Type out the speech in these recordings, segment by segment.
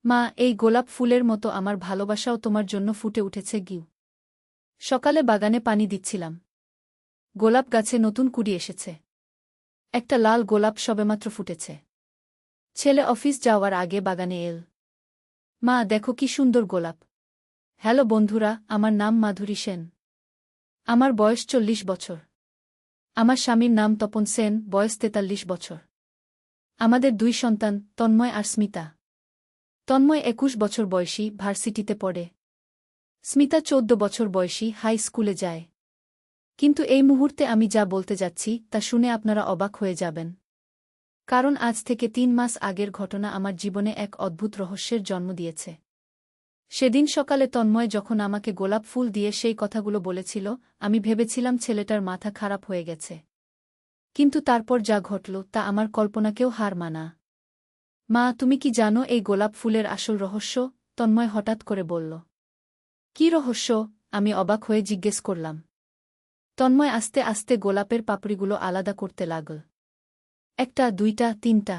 মা, এই গোলাপ ফুলের মতো আমার ভালোবাসাও তোমার জন্য ফুটে উঠেছে গিউ। সকালে বাগানে পানি দিচ্ছিলাম। গোলাপ গাছে নতুন কুড়ি এসেছে। একটা লাল গোলাপ সবেমাত্র ফুটেছে। ছেলে অফিস যাওয়ার আগে বাগানে এল। মা, দেখো কি সুন্দর গোলাপ। হ্যালো বন্ধুরা, আমার নাম মাধুরী সেন। আমার বয়স 40 বছর। আমার স্বামীর নাম তপন সেন, বয়স 43 বছর। আমাদের 2 সন্তান, তন্ময় আর স্মিতা। তন্ময় 21 বছর বয়সী, ভার্সিটিতে পড়ে। স্মিতা 14 বছর বয়সী, হাই স্কুলে যায়। কিন্তু এই মুহূর্তে আমি যা বলতে যাচ্ছি তা শুনে আপনারা অবাক হয়ে যাবেন। কারণ আজ থেকে 3 মাস আগের ঘটনা আমার জীবনে এক অদ্ভুত রহস্যের জন্ম দিয়েছে। সেদিন সকালে তন্ময় যখন আমাকে গোলাপ ফুল দিয়ে সেই কথাগুলো বলেছিল, আমি ভেবেছিলাম ছেলেটার মাথা খারাপ হয়ে গেছে। কিন্তু তারপর যা ঘটল তা আমার কল্পনাকেও হার মানা। মা, তুমি কি জানো এই গোলাপ ফুলের আসল রহস্য? তন্ময় হঠাৎ করে বলল। কি রহস্য? আমি অবাক হয়ে জিজ্ঞেস করলাম। তন্ময় আস্তে আস্তে গোলাপের পাপড়িগুলো আলাদা করতে লাগল। 1টা, 2টা, 3টা।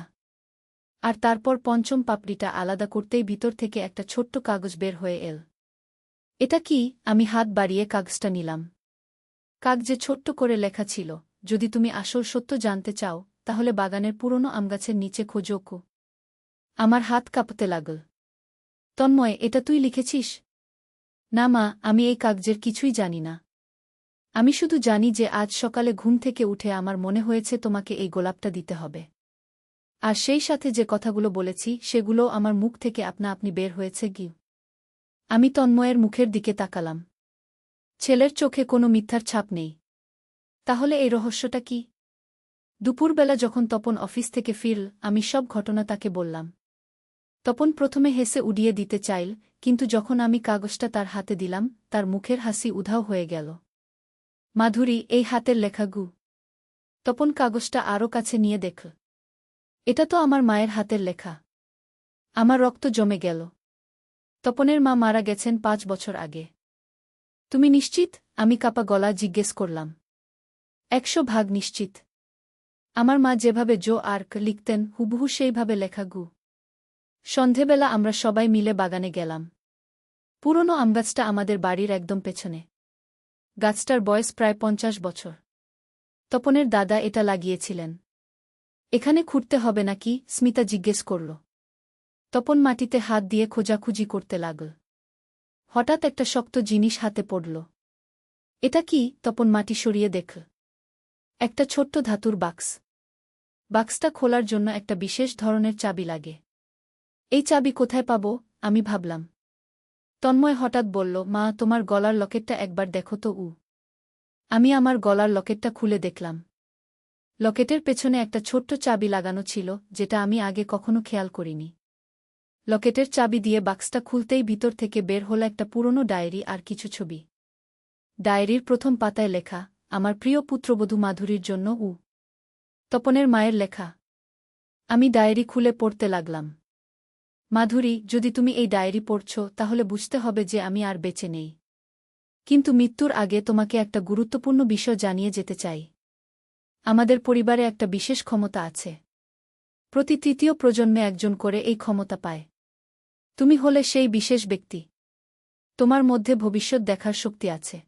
আর তারপর পঞ্চম পাপড়িটা আলাদা করতেই ভিতর থেকে একটা ছোট্ট কাগজ বের হয়ে এল। এটা কি? আমি হাত বাড়িয়ে কাগজটা নিলাম। কাগজে ছোট্ট করে লেখা ছিল, যদি তুমি আসল সত্য জানতে চাও তাহলে বাগানের পুরনো আমগাছের নিচে খোঁজো। আমার হাত কাঁপতে লাগল। তন্ময়, এটা তুই লিখেছিস? না মা, আমি এই কাগজের কিছুই জানি না। আমি শুধু জানি যে আজ সকালে ঘুম থেকে উঠে আমার মনে হয়েছে তোমাকে এই গোলাপটা দিতে হবে। আর সেই সাথে যে কথাগুলো বলেছি সেগুলোও আমার মুখ থেকে আপনা আপনি বের হয়েছে গিউ। আমি তন্ময়ের মুখের দিকে তাকালাম। ছেলের চোখে কোনো মিথ্যার ছাপ নেই। তাহলে এই রহস্যটা কি? দুপুরবেলা যখন তপন অফিস থেকে ফিরল, আমি সব ঘটনা তাকে বললাম। তপন প্রথমে হেসে উড়িয়ে দিতে চাইল, কিন্তু যখন আমি কাগজটা তার হাতে দিলাম তার মুখের হাসি উধাও হয়ে গেল। মাধুরী, এই হাতের লেখা গু। তপন কাগজটা আরও কাছে নিয়ে দেখল। এটা তো আমার মায়ের হাতের লেখা। আমার রক্ত জমে গেল। তপনের মা মারা গেছেন 5 বছর আগে। তুমি নিশ্চিত? আমি কাপা গলা জিজ্ঞেস করলাম। 100% নিশ্চিত। আমার মা যেভাবে জো আর্ক লিখতেন হুবহু সেইভাবে লেখা গু। সন্ধেবেলা আমরা সবাই মিলে বাগানে গেলাম। পুরনো আমগাছটা আমাদের বাড়ির একদম পেছনে। গাছটার বয়স প্রায় 50 বছর। তপনের দাদা এটা লাগিয়েছিলেন। এখানে খুঁড়তে হবে নাকি? স্মিতা জিজ্ঞেস করল। তপন মাটিতে হাত দিয়ে খোঁজাখুঁজি করতে লাগল। হঠাৎ একটা শক্ত জিনিস হাতে পড়ল। এটা কি? তপন মাটি সরিয়ে দেখল। একটা ছোট্ট ধাতুর বাক্স। বাক্সটা খোলার জন্য একটা বিশেষ ধরনের চাবি লাগে। এই চাবি কোথায় পাব? আমি ভাবলাম। তন্ময় হঠাৎ বলল, মা, তোমার গলার লকেটটা একবার দেখো তো। আমি আমার গলার লকেটটা খুলে দেখলাম। লকেটের পেছনে একটা ছোট্ট চাবি লাগানো ছিল, যেটা আমি আগে কখনো খেয়াল করিনি। লকেটের চাবি দিয়ে বাক্সটা খুলতেই ভিতর থেকে বের হলো একটা পুরনো ডায়েরি আর কিছু ছবি। ডায়েরির প্রথম পাতায় লেখা, আমার প্রিয় পুত্রবধূ মাধুরীর জন্য। তপনের মায়ের লেখা। আমি ডায়েরি খুলে পড়তে লাগলাম। মাধুরী, যদি তুমি এই ডায়েরি পড়ছ তাহলে বুঝতে হবে যে আমি আর বেঁচে নেই। কিন্তু মৃত্যুর আগে তোমাকে একটা গুরুত্বপূর্ণ বিষয় জানিয়ে যেতে চাই। আমাদের পরিবারে একটা বিশেষ ক্ষমতা আছে। প্রতি 3য় প্রজন্মে একজন করে এই ক্ষমতা পায়। তুমি হলে সেই বিশেষ ব্যক্তি। তোমার মধ্যে ভবিষ্যৎ দেখার শক্তি আছে।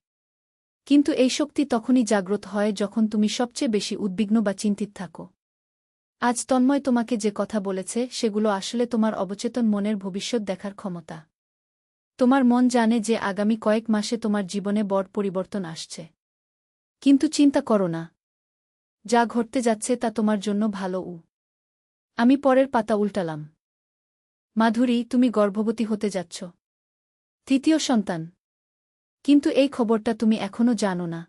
কিন্তু এই শক্তি তখনই জাগ্রত হয় যখন তুমি সবচেয়ে বেশি উদ্বিগ্ন বা চিন্তিত থাকো। আজ তন্ময় তোমাকে যে কথা বলেছে সেগুলো আসলে তোমার অবচেতন মনের ভবিষ্যৎ দেখার ক্ষমতা। তোমার মন জানে যে আগামী কয়েক মাসে তোমার জীবনে বড় পরিবর্তন আসছে। কিন্তু চিন্তা করো না। যা ঘটতে যাচ্ছে তা তোমার জন্য ভালো। আমি পরের পাতা উল্টালাম। মাধুরী, তুমি গর্ভবতী হতে যাচ্ছ। 3য় সন্তান। কিন্তু এই খবরটা তুমি এখনো জানো না।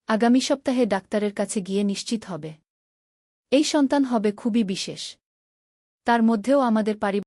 আগামী সপ্তাহে ডাক্তারের কাছে গিয়ে নিশ্চিত হবে। এই সন্তান হবে খুবই বিশেষ। তার মধ্যেও আমাদের